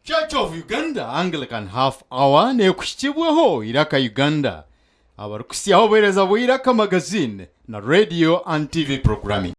Church of Uganda Anglican Half Hour nekushitibweho Iraka Uganda abarukusiyaho bereza bwo Iraka Magazine na radio and TV programming.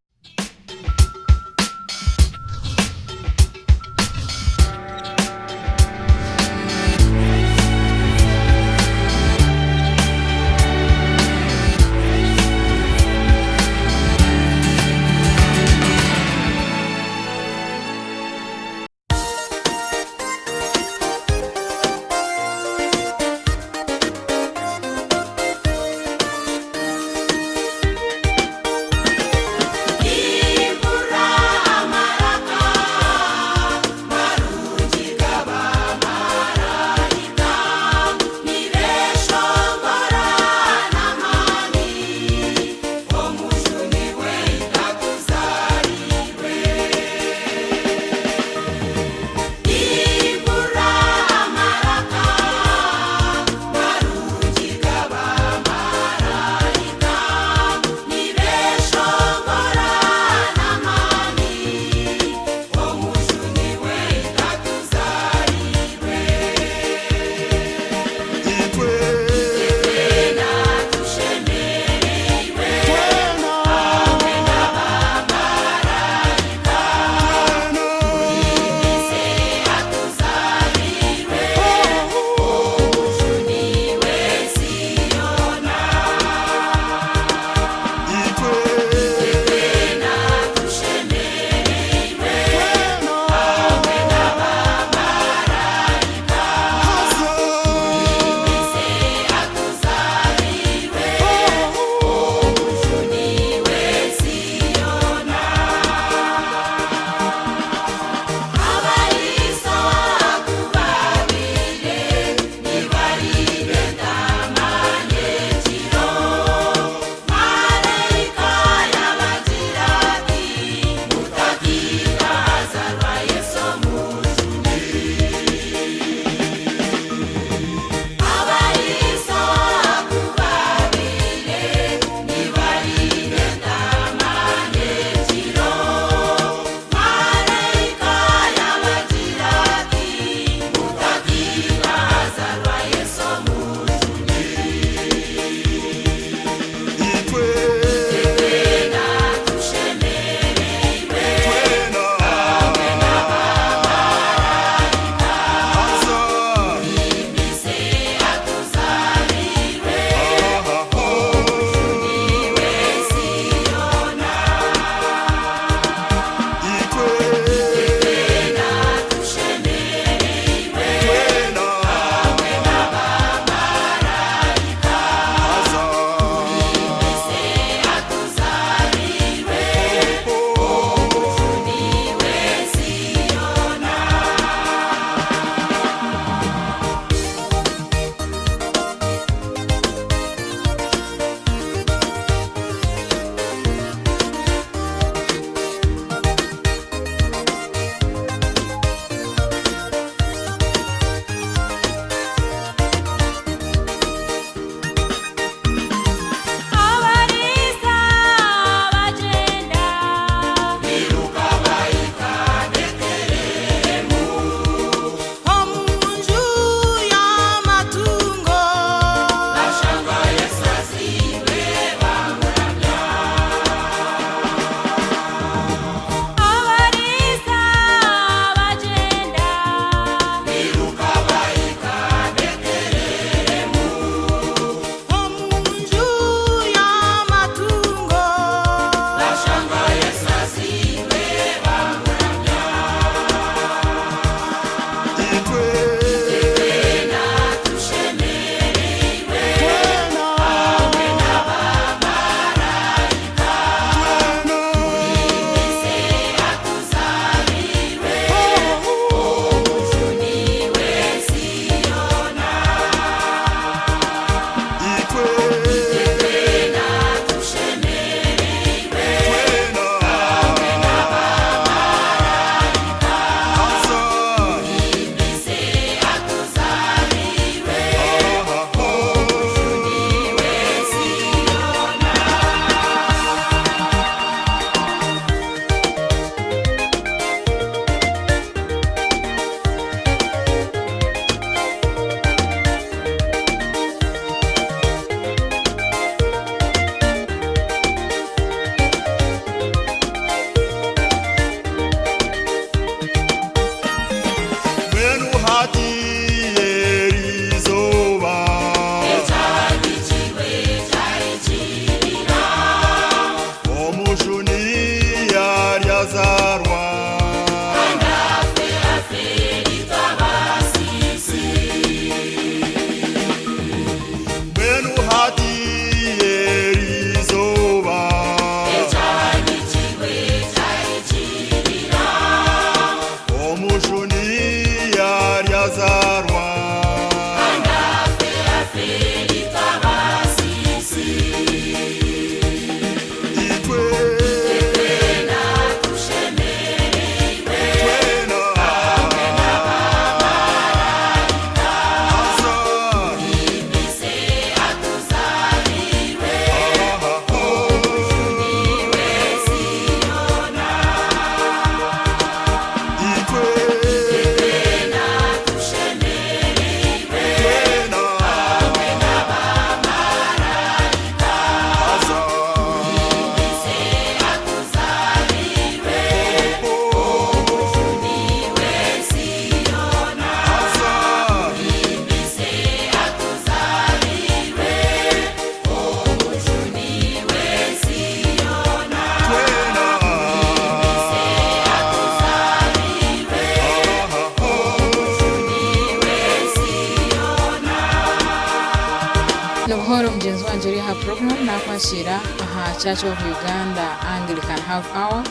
Program na kwashira aha Church of Uganda Anglican Half Hour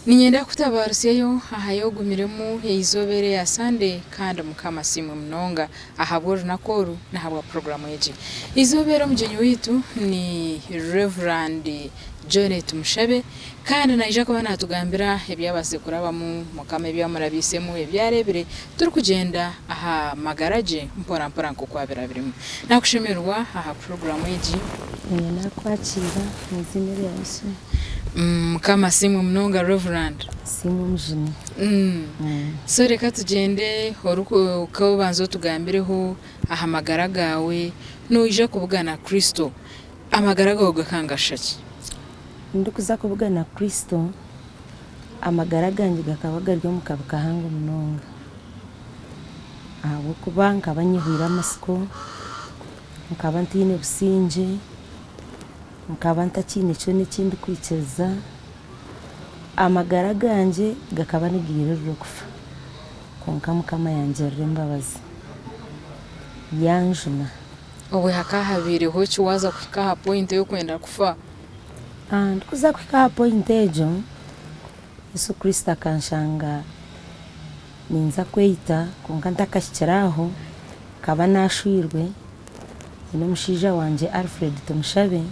ninyenda kutabaruseyo aha yogumiremo izobere ya Sunday kandi mukama simu mnonga ahabwo nakoru nahabwa program yeji izobere mjenyi witu ni Reverend Janet Mushabe kandi naija ko banatugambira ebyabase kurabamu mukama ebyamurabisemu ebyarebere turi kugenda aha magaraje mpora nko kwabira birimo nakushemerwa aha program yeji nyina kwakira muzine yaso kama simu mnonga Reverend simu mjini so reka tugende horuko ko banzo tugambireho aha magaragawe no ije kubugana Kristo amagaragawe gakangashaki ndikuza kubugana Kristo amagaraganje gakabaga ryo mukabuka hango mnonga abo kubanka banyihira amasiko mukabantine businje mukabanta kine cyo n'ikindi kwiceza amagaraganje gakaba nigire rukufa konka mukama yanjere mbabazi yanjuna owe hakahabire ho chiwaza kwikaha point yo kwenda kufa ndikuza kwikaha point ejo Yesu Kristo kanshanga ninza kweita konka ntakashikiraho kaba nashwirwe ino mushija wanje Alfred Tomushabe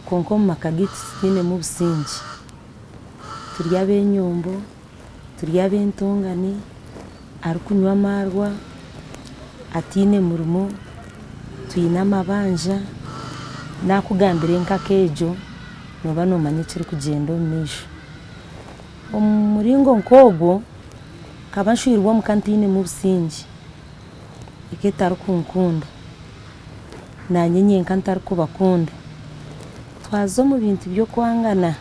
konko makagiti sine mu businji turiya benyombo turiya bentongani arikunywa marwa atine murumo tuyina mabanja nakugambire nkakejo noba no manyikiri kugenda omisho umuringo nkogo kabashwirwa mu kantine mu businji iketaro kunkunda nanyenye nkantaro kubakunda twazo mu bintu byo kwangana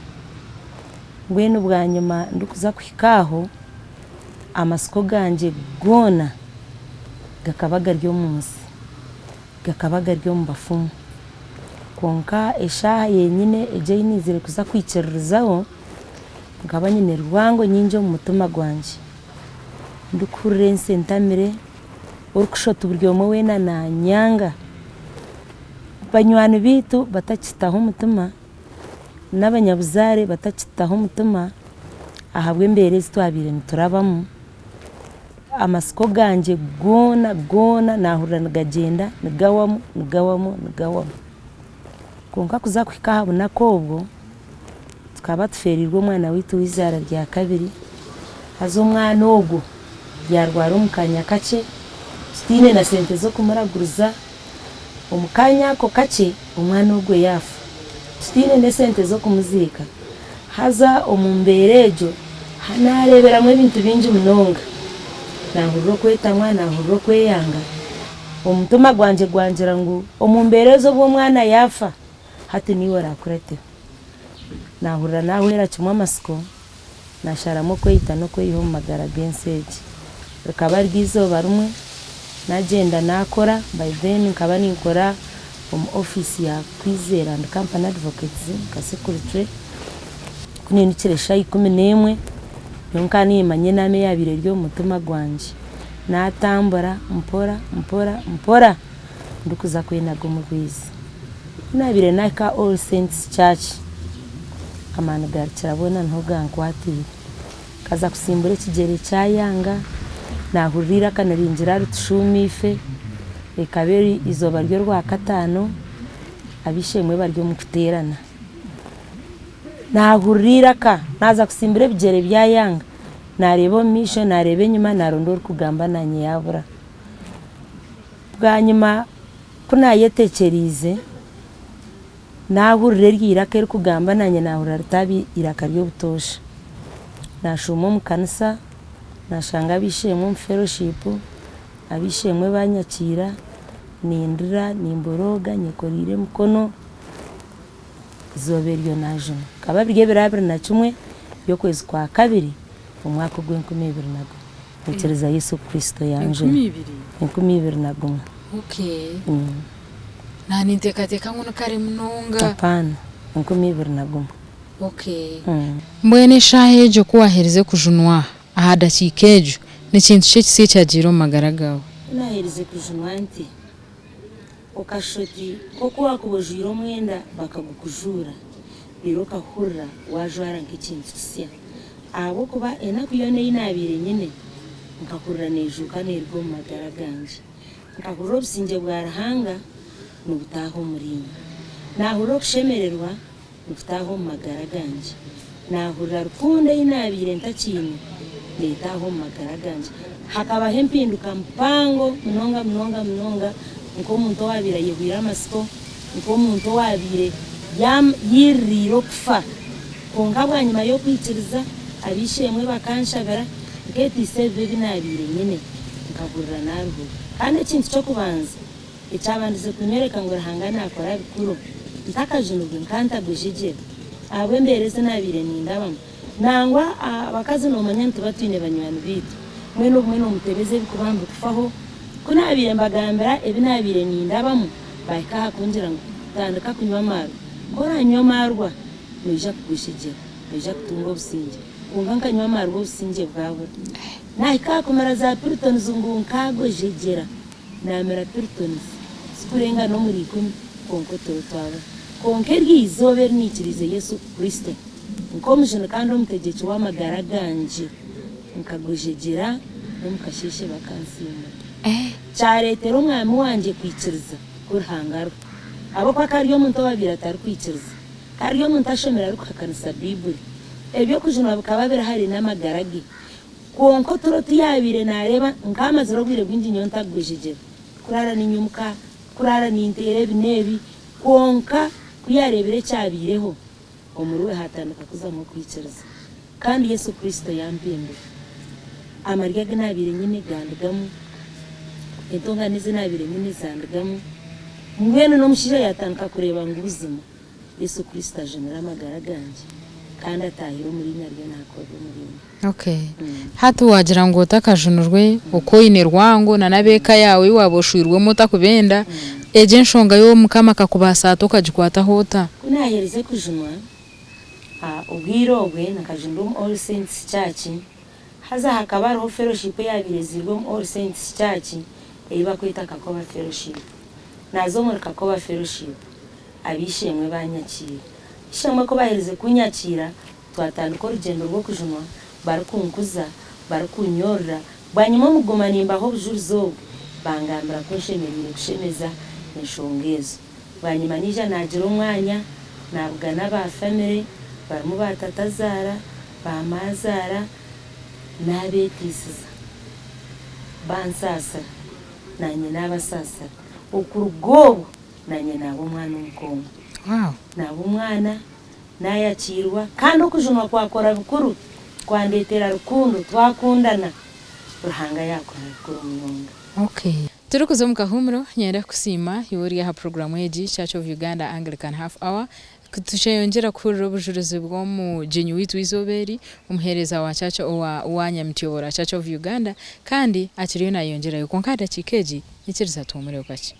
ngweno bwanyuma ndukuza kwikaho amasiko ganje gona gakabaga ryo munsi gakabaga ryo mbafumu konka eshaha yenyine eje inizire kuza kwicererizaho ngabanyine rwango nyinjo mu mutima gwanje ndukurense ntamire urukushota uburyomo wena na nyanga banywani bitu batakitaho umutima n'abanyabuzare batakitaho umutima ahabwe mbere zitwabire nturabamo amasiko ganje gona nahurira nagagenda nigawamo konka kuza kwikaha nakobwo tukaba tuferirwe umwana witu wizara rya kabiri hazo umwana ogo yarwara umukanya kace stine na sente zo kumaraguruza umukanya ko kace umwana ogwe yafu stine ne sente zo kumuzika haza omumberejo hanareberamwe ibintu binji munonga nahuriro kweta mwana nahuriro kweyanga omutuma gwanjera ngo omumberezo bwo mwana yafa hati niwe rakurete nahurira nawe era kimwe amasiko nasharamo kwita no kweyiho magara genseje rukaba rw'izuba rumwe nagenda nakora by then nkaba nikora office ya Kwizera and Company Advocates ka secretary kunindikire shayi 11 yonka nimanye name yabire ryo mutuma gwanje natambura mpora ndukuza kwenaga umugwizi nabire naka All Saints Church amana garcirabona ntogankwatire kaza kusimbura ikigere cyayanga nahurira kanarinjira rutushumife ekaberi izoba ryo rwa katano abishemwe baryo mu kuterana nahurira ka naza kusimbura bigere byayanga narebo misho narebe nyuma narondora kugamba nanye yabura bwanyuma kuna yetekerize nahurire ryiraka eri kugamba nanye nahurira ritabi iraka ryo butosha nashumo mu kanisa nashanga abishemwe mu fellowship abishemwe banyakira nindira nimboroga nyekorire mukono zoberyo naje kababirye birabira na kimwe yo kwezi kwa kabiri umwaka gw'2022 ntekereza Yesu Kristo yanje 2022 okay nani ntekateka ngono kare munonga hapana 2022 okay mbwene shahejo kuwahereze kujunwa ahada chikejo ni kintu cye cyagiro magaragawe nahereze kujunwa nti okashoti koko wakubojiro mwenda bakagukujura biroka hurra wajwara nk'ikintu kisya abo kuba enakuyone inabire nyine nkakurura nejuka nerwo magaraganje nkakurura businge bwarahanga nubutaho muringa nahurura kushemererwa nubutaho magaraganje nahurura rukunde inabire ntakini letaho magaraganje hakaba hempinduka mpango mnonga nko muntu wabira yehwira amasiko nko muntu wabire yiriro kufa konka nyuma yo kwitiriza abishemwe bakanshagara nketise binabire nyine nkagurira narwo kandi ikintu cyo kubanza icyabandize kunyereka ngo rahangana akora bikuru ntakajunubwe nkanta gujigera abwe mbereze nabire nindabamo nangwa abakazi no manyantu batwine banywani bitu mweno mutebeze bikubamba kufaho kunabire mbagambira ebinabire nindabamo bayika hakungira ngo tandika kunywa maru kora nywa marwa nija kugushigera nija kutunga businge kunganka nywa maru businge bwawe nahika kumara za Puriton zungu nkago jegera namera Puriton sikurenga no muri 10 konko torotwaba konkergi izober nikirize Yesu Kristo nkomujene kandi umutegeci w'amagaraganje nkagujegera nomukashishe bakansimba cyaretero umwami wanje kwikiriza kurhangaro abo pakariyo muntu babira atari kwikiriza kariyo muntu ashomera ari kukanisa Bible ebyo kujuna bakababira hari n'amagaragi konko turoti yabire nareba nkamaziro bwire bwinji nyonta gujegera kurara ninyumuka kurara nintere binebi konka kuyarebere cyabireho umuruwe hatandika kuza mu kwikiriza kandi Yesu Kristo yampimbe amaryaga nabire nyine gandigamu entonga nize nabire nyine zandigamu mwene no mushije yatandika kureba ngo ubuzima Yesu Kristo ajenera amagaraganje kandi atahira muri nyaryo nakorwa muri okay hatu wagira ngo utakajunurwe uko inerwango na nabeka yawe waboshwirwe mutakubenda eje nshonga yo mukama kakubasa tokajikwata hota kunahereze kujunwa ubwirogwe nakajundum All Saints Church haza hakabaro fellowship yabirezirwe All Saints Church eiba kwita kakoba fellowship nazo muri kakoba fellowship abishemwe banyakira ishemwe ko bahereze kunyakira twatandika urugendo rwo kujunwa barakunkuza barakunyorra banyuma mugumanimba aho bujurizo bangambira ko shemerire gushemeza nshongezo banyuma nija nagira umwanya nabugana ba family barmu batatazara bamazara nabetisiza bansasa nanye nabasasa ukurugobo nanye nabo mwana umukongo nabo mwana nayakirwa kandi okujunwa kwakora bikuru kwandetera rukundo twakundana ruhanga yakora bikuru munonga okay Turukuzo mukahumuro nyenda kusima yuri ha programu yeji Church of Uganda Anglican Half Hour kutushayongera kurira ubujuruzi bwo mu jinyu witu izoberi umuhereza wa Church wa Nyamtiyobora Church of Uganda kandi akiriyo nayongera yuko nkada chikeji ikiriza tumure ukachi